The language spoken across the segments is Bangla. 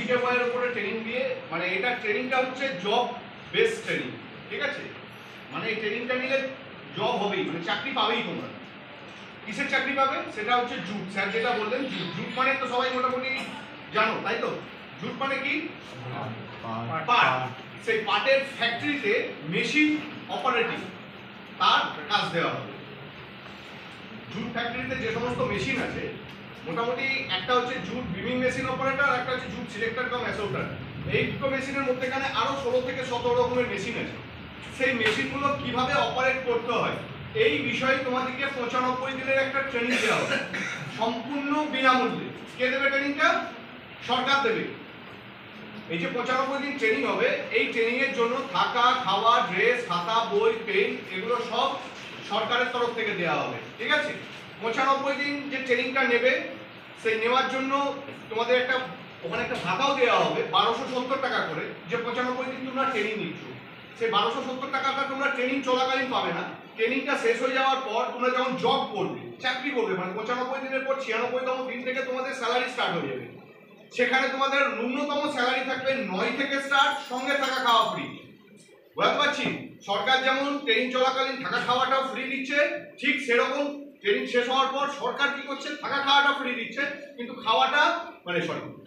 জিকে বইয়ের উপরে ট্রেনিং দিয়ে, মানে এটা ট্রেনিংটা হচ্ছে জব বেস ট্রেনিং, ঠিক আছে? মানে এই ট্রেনিংটা নিলে জব হবেই, মানে চাকরি পাবেই তোমরা। কিসের চাকরি পাবে সেটা হচ্ছে জুট। স্যার যেটা বললেন জুট, জুট মানে তো সবাই মোটামুটি জানো, তাই তো? জুট মানে কি? পাট। সেই পাটের ফ্যাক্টরিতে মেশিন অপারেটিং তার কাজ দেওয়া হবে। জুট ফ্যাক্টরিতে যে সমস্ত মেশিন আছে, মোটামুটি একটা হচ্ছে জুট বিমিং মেশিন অপারেটর, আর একটা হচ্ছে জুট সিলেক্টর কাম অ্যাসোর্টার। এই দুটো মেশিনের মধ্যেখানে আরো 16 থেকে 17 রকমের মেশিন আছে। সেই মেশিনগুলো কিভাবে অপারেট করতে হয় এই বিষয়ে তোমাদেরকে 95 দিনের একটা ট্রেনিং দেওয়া হবে, সম্পূর্ণ বিনামূল্যে। কে দেবে ট্রেনিংটা? সরকার দেবে। এই যে 95 দিন ট্রেনিং হবে, এই ট্রেনিং এর জন্য থাকা, খাওয়া, ড্রেস, খাতা, বই, পেন এগুলো সব সরকারের তরফ থেকে দেওয়া হবে, ঠিক আছে? 95 দিন যে ট্রেনিংটা নেবে, সেই নেওয়ার জন্য তোমাদের একটা ওখানে একটা ভাতাও দেওয়া হবে 1270 টাকা করে। যে 95 দিন তোমরা ট্রেনিং নিচ্ছ, সেই 1270 টাকাটা তোমরা ট্রেনিং চলাকালীন পাবে না। ট্রেনিংটা শেষ হয়ে যাওয়ার পর তোমরা যখন জব করবে, চাকরি করবে, মানে 95 দিনের পর 96তম দিন থেকে তোমাদের স্যালারি স্টার্ট হয়ে যাবে। সেখানে তোমাদের ন্যূনতম স্যালারি থাকবে 9 থেকে স্টার্ট, সঙ্গে থাকা খাওয়া ফ্রি। বুঝতে পারছি? সরকার যেমন ট্রেনিং চলাকালীন থাকা খাওয়াটাও ফ্রি দিচ্ছে, ঠিক সেরকম ট্রেনিং শেষ হওয়ার পর সরকার কি করছে? থাকা খাওয়াটা ফ্রি দিচ্ছে, কিন্তু খাওয়াটা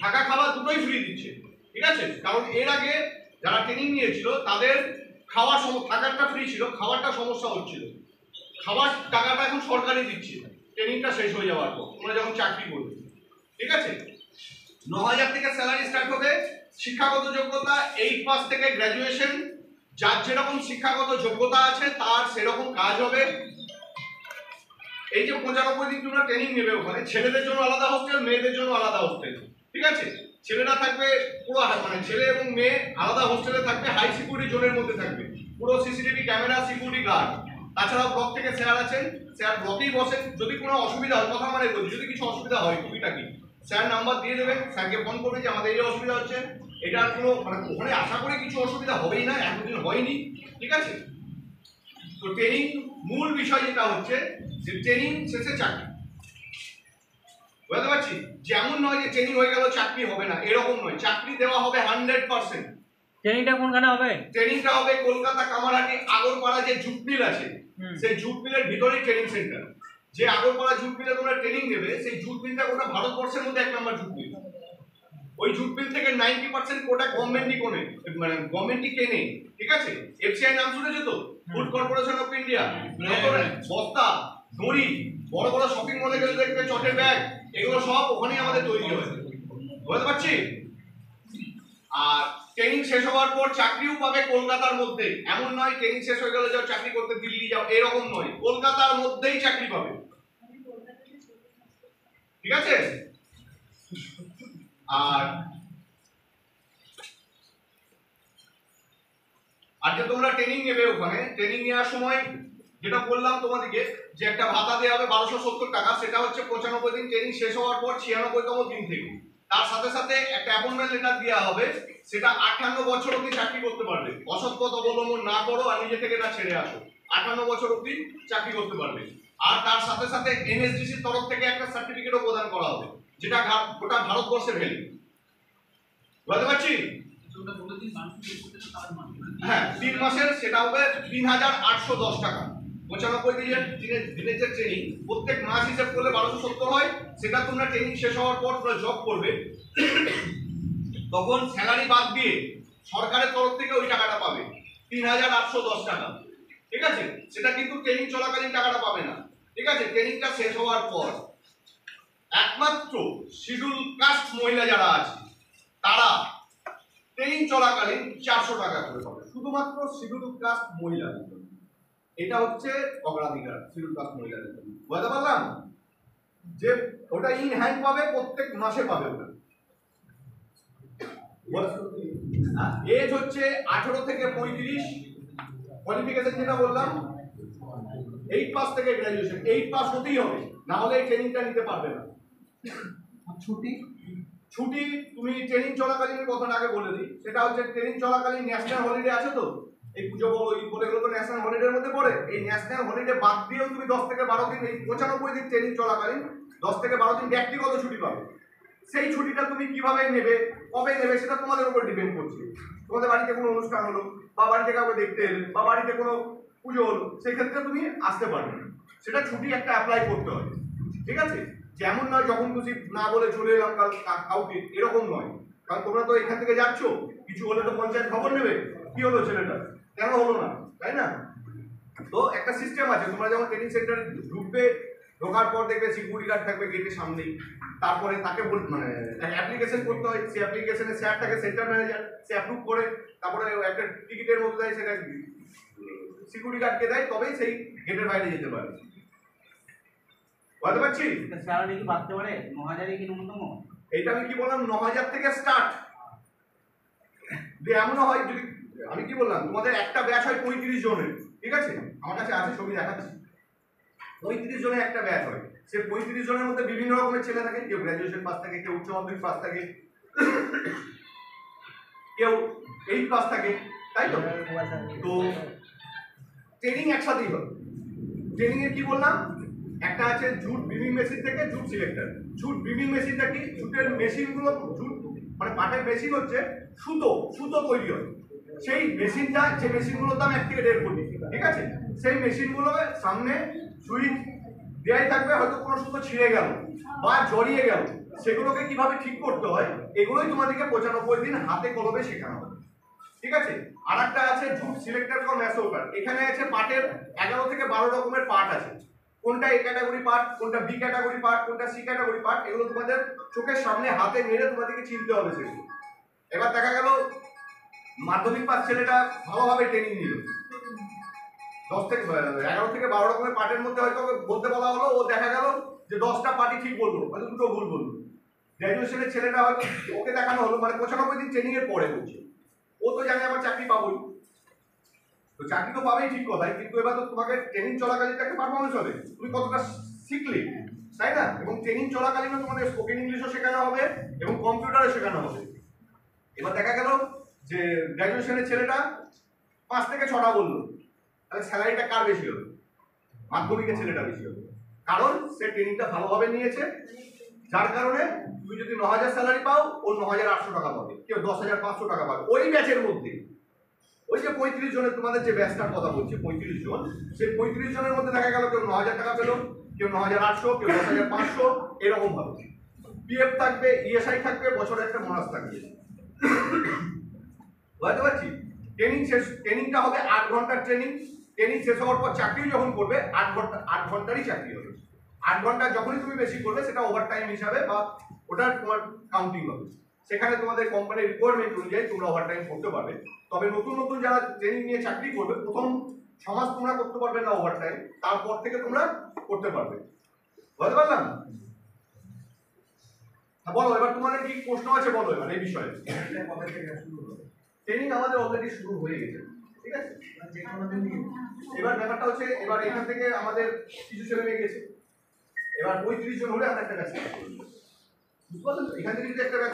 থাকা খাওয়া দুটোই ফ্রি দিচ্ছে, ঠিক আছে? কারণ এর আগে যারা ট্রেনিং নিয়েছিল তাদের খাওয়ার থাকাটা ফ্রি ছিল, খাওয়ারটা সমস্যা হচ্ছিল। খাওয়ার টাকাটা এখন সরকারই দিচ্ছে ট্রেনিংটা শেষ হয়ে যাওয়ার পর, তোমরা যখন চাকরি করবে, ঠিক আছে? 9000 থেকে স্যালারি স্টার্ট হবে। শিক্ষাগত যোগ্যতা 8 পাস থেকে গ্র্যাজুয়েশন, যার যেরকম শিক্ষাগত যোগ্যতা আছে তার সেরকম কাজ হবে। এই যে 95 দিন তোমরা ট্রেনিং নেবে, ওখানে ছেলেদের জন্য আলাদা হোস্টেল, মেয়েদের জন্য আলাদা হোস্টেল, ঠিক আছে? ছেলেরা থাকবে পুরো, মানে ছেলে এবং মেয়ে আলাদা হোস্টেলে থাকবে, হাই সিকিউরিটি জোনের মধ্যে থাকবে, পুরো সিসিটিভি ক্যামেরা, সিকিউরিটি গার্ড। তাছাড়াও ব্লক থেকে স্যার আছেন, স্যার ব্লকেই বসেন। যদি কোনো অসুবিধা হয়, কথা মানে বলি, যদি কিছু অসুবিধা হয় টুকিটাকি, স্যার নাম্বার দিয়ে দেবেন, স্যারকে ফোন করবে যে আমাদের এই অসুবিধা হচ্ছে। এটা কোনো মানে ওখানে আশা করি কিছু অসুবিধা হবেই না, এতদিন হয়নি, ঠিক আছে? তো ট্রেনিং মূল বিষয় যেটা হচ্ছে যে ট্রেনিং শেষে চাকরি। বুঝতে পারছি? যেমন নয় যে ট্রেনিং হয়ে গেল চাকরি হবে না, এরকম নয়। চাকরি দেওয়া হবে 100%। ট্রেনিংটা কোনখানে হবে? ট্রেনিংটা হবে কলকাতা কামারহাটি আগরপাড়া যে জুট মিল আছে, সেই জুট মিলের ভিতরেই ট্রেনিং সেন্টার। যে আগরপাড়া জুট মিলে তোমরা ট্রেনিং নেবে, সেই জুট মিলটা গোটা ভারতবর্ষের মধ্যে 1 নম্বর জুট মিল। ওই জুট মিল থেকে 90% কোটা গভর্নমেন্টই কোনে, মানে গভর্নমেন্টই কেনে, ঠিক আছে? এফসিআই নাম শুনেছো তো? Food corporation of India. বস্তা, দড়ি, বড় বড় শপিং মলে গেলে দেখবে চটের ব্যাগ, এগুলো সব ওখানেই আমাদের তৈরি হয়। বুঝতে পারছি? আর ট্রেনিং শেষ হওয়ার পর চাকরিও পাবে কলকাতার মধ্যে। এমন নয় ট্রেনিং শেষ হয়ে গেলে যাও চাকরি করতে দিল্লি যাও, এরকম নয়। কলকাতার মধ্যেই চাকরি পাবে, ঠিক আছে? আর যে তোমরা ট্রেনিং নেবে, ওখানে ট্রেনিং নেওয়ার সময় যেটা বললাম তোমাদেরকে, যে একটা ভাতা দেওয়া হবে 1270 টাকা, সেটা হচ্ছে 95 দিন ট্রেনিং শেষ হওয়ার পর 96তম দিন থেকে। তার সাথে সাথে একটা অ্যাপয়েন্টমেন্ট লেটার দেওয়া হবে, সেটা 58 বছর অবধি চাকরি করতে পারবে। অসৎ পথ অবলম্বন না করো আর নিজে থেকে না ছেড়ে আসো, 58 বছর অবধি চাকরি করতে পারবে। আর তার সাথে সাথে এনএসডিসির তরফ থেকে একটা সার্টিফিকেটও প্রদান করা হবে, যেটা গোটা ভারতবর্ষে ভ্যালিড। বুঝতে পারছি? হ্যাঁ, 3 মাসের সেটা হবে 3810 টাকা। 95 দিনের যে ট্রেনিং, প্রত্যেক মাস হিসাব করলে 1270 হয়। সেটা তোমরা ট্রেনিং শেষ হওয়ার পর তোমরা জব করবে, তখন স্যালারি বাদ দিয়ে সরকারের তরফ থেকে ওই টাকাটা পাবে, 3810 টাকা, ঠিক আছে? সেটা কিন্তু ট্রেনিং চলাকালীন টাকাটা পাবে না, ঠিক আছে? ট্রেনিংটা শেষ হওয়ার পর একমাত্র শিডিউল কাস্ট মহিলা যারা আছে তারা ট্রেনিং চলাকালীন 400 টাকা করে পাবে, শুধুমাত্র শিডিউল কাস্ট মহিলাদের জন্য। এটা হচ্ছে অগ্রাধিকার শিডিউল কাস্ট মহিলাদের জন্য। বুঝতে পারলাম? যে ওটা ইন হ্যান্ড পাবে, প্রত্যেক মাসে পাবে ওটা। এজ হচ্ছে 18 থেকে 35। কোয়ালিফিকেশন যেটা বললাম 8 পাস থেকে গ্র্যাজুয়েশন, 8 পাস হতেই হবে, না হলে এই ট্রেনিংটা নিতে পারবে না। ছুটি তুমি ট্রেনিং চলাকালীন কথাটা আগে বলে দিই, সেটা হচ্ছে ট্রেনিং চলাকালীন ন্যাশনাল হলিডে আছে তো, এই পুজো বলো ঈদ বলে এগুলো তো ন্যাশনাল হলিডের মধ্যে পড়ে। এই ন্যাশনাল হলিডে বাদ দিয়েও তুমি 10 থেকে 12 দিন, এই 95 দিন ট্রেনিং চলাকালীন 10 থেকে 12 দিন ব্যক্তিগত ছুটি পাবে। সেই ছুটিটা তুমি কিভাবে নেবে, কবে নেবে, সেটা তোমাদের উপর ডিপেন্ড করছে। তোমাদের বাড়িতে কোনো অনুষ্ঠান হলো, বা বাড়িতে কাউকে দেখতে এলে, বা বাড়িতে কোনো পুজো হলো, সেক্ষেত্রে তুমি আসতে পারবে না, সেটা ছুটি একটা অ্যাপ্লাই করতে হবে। ঠিক আছে, যেমন নয় যখন খুশি না বলে চলে এলাম কাউকে, এরকম নয়। কারণ তোমরা তো এখান থেকে যাচ্ছ, কিছু হলে তো পঞ্চায়েত খবর নেবে, কি হলো ছেলেটা, কেন হলো না, তাই না? তো একটা সিস্টেম আছে, তোমরা যখন ট্রেনিং সেন্টারে ঢুকবে, ঢোকার পর দেখবে সিকিউরিটি গার্ড থাকবে গেটের সামনেই। তারপরে তাকে মানে অ্যাপ্লিকেশন করতে হয়, সেই অ্যাপ্লিকেশনে স্যার থাকে, সেন্টার ম্যানেজার, সে অ্যাপ্রুভ করে তারপরে একটা টিকিটের মতো দেয়, সেটা সিকিউরিটি গার্ডকে দেয়, তবেই সেই গেটের বাইরে যেতে পারে। বুঝতে পারছি? স্যালারি কি বাড়তে পারে? ৯,০০০ কি ন্যূনতম? এইটা আমি কি বললাম, ৯,০০০ থেকে স্টার্ট। যে এমনও হয়, যদি আমি কি বললাম, তোমাদের একটা ব্যাচ হয় ৩৫ জনের, ঠিক আছে, আমার কাছে আছে, ছবি দেখাচ্ছি। ৩৫ জনের একটা ব্যাচ হয়, সে ৩৫ জনের মধ্যে বিভিন্ন রকমের ছেলে থাকে, কেউ গ্র্যাজুয়েশন পাস থাকে, কেউ উচ্চ মাধ্যমিক পাস থাকে, কেউ 8 পাস থাকে, তাই তো? তো ট্রেনিং একসাথেই হবে। ট্রেনিং এ কি বললাম, একটা আছে জুট বিমিং মেশিন থেকে জুট সিলেক্টর। জুট বিমিং মেশিনটা কি, জুটের মেশিনগুলো, জুট মানে পাটের মেশিন হচ্ছে সুতো, সুতো তৈরি হয়। সেই মেশিনটা, যে মেশিনগুলোর দাম 1 থেকে 1.5 কোটি, ঠিক আছে, সেই মেশিনগুলো সামনে সুইচ দেয়াই থাকবে, হয়তো কোনো সুতো ছিঁড়ে গেল বা জড়িয়ে গেল, সেগুলোকে কিভাবে ঠিক করতে হয়, এগুলোই তোমাদেরকে 95 দিন হাতে কলমে শেখানো হবে। ঠিক আছে, আর একটা আছে জুট সিলেক্টর ফর ম্যাসোকার। এখানে আছে পাটের 11 থেকে 12 রকমের পাট আছে, কোনটা এ ক্যাটাগরি পার্ট, কোনটা বি ক্যাটাগরি পার্ট, কোনটা সি ক্যাটাগরি পার্ট, এগুলো তোমাদের চোখের সামনে হাতে নেড়ে তোমাদেরকে চিনতে হবে সেগুলো। এবার দেখা গেল মাধ্যমিক পাস ছেলেটা ভালোভাবে ট্রেনিং নিল, 11 থেকে 12 রকমের পার্টের মধ্যে হয়তো বলতে বলা হলো, ও দেখা গেল যে 10টা পার্টি ঠিক বললো, হয়তো 2টো ভুল বললো। গ্র্যাজুয়েশনের ছেলেটা হয়তো ওকে দেখানো হলো, মানে 95 দিন ট্রেনিং এর পরে বলছে, ও তো জানে আমার চাকরি পাবোই, তো চাকরি তো পাবেই ঠিক কথাই, কিন্তু এবার তো তোমাকে ট্রেনিং চলাকালীন একটা পারফরমেন্স হবে, তুমি কতটা শিখলে, তাই না? এবং ট্রেনিং চলাকালীনও তোমাদের স্পোকেন ইংলিশও শেখানো হবে এবং কম্পিউটারও শেখানো হবে। এবার দেখা গেল যে গ্র্যাজুয়েশনের ছেলেটা 5 থেকে 6টা বললো, তাহলে স্যালারিটা কার বেশি হবে? মাধ্যমিকের ছেলেটা বেশি হবে, কারণ সে ট্রেনিংটা ভালোভাবে নিয়েছে। যার কারণে তুমি যদি 9,000 স্যালারি পাও, ও 9,800 টাকা পাবে, কেউ 10,500 টাকা পাবে ওই ব্যাচের মধ্যে। ওই যে 35 জনের তোমাদের যে ব্যাচটার কথা বলছি, 35 জন, সেই 35 জনের মধ্যে দেখা গেল কেউ 9,000 টাকা পেল, কেউ 9,800, কেউ 10,500, এরকম ভাবে। পিএফ থাকবে, ইএসআই থাকবে, বছরে একটা বোনাস থাকবে। বুঝতে পারছি? ট্রেনিংটা হবে 8 ঘন্টার ট্রেনিং। ট্রেনিং শেষ হওয়ার পর চাকরি যখন করবে 8 ঘন্টারই চাকরি হবে। 8 ঘন্টা যখনই তুমি বেশি করবে, সেটা ওভার টাইম হিসাবে বা ওটা তোমার কাউন্টিং হবে। সেখানে তোমাদের কোম্পানির রিকোয়ারমেন্ট অনুযায়ী তোমরা ওভার টাইম করতে পারবে। তবে নতুন নতুন যারা ট্রেনিং নিয়ে চাকরি করবে, প্রথম 6 মাস তোমরা করতে পারবে না ওভার টাইম, তারপর থেকে তোমরা করতে পারবে। বুঝতে পারলাম? বলো, এবার তোমাদের কি প্রশ্ন আছে বলো এবার এই বিষয়ে। ট্রেনিং আমাদের অলরেডি শুরু হয়ে গেছে, ঠিক আছে। এবার ব্যাপারটা হচ্ছে, এবার এখান থেকে আমাদের কিছু ছেলে মেয়ে গেছে, এবার 35 জন হলে আমরা একটা ব্যাচ, বুঝতে পারলেন? এখান থেকে যদি একটা ব্যাচ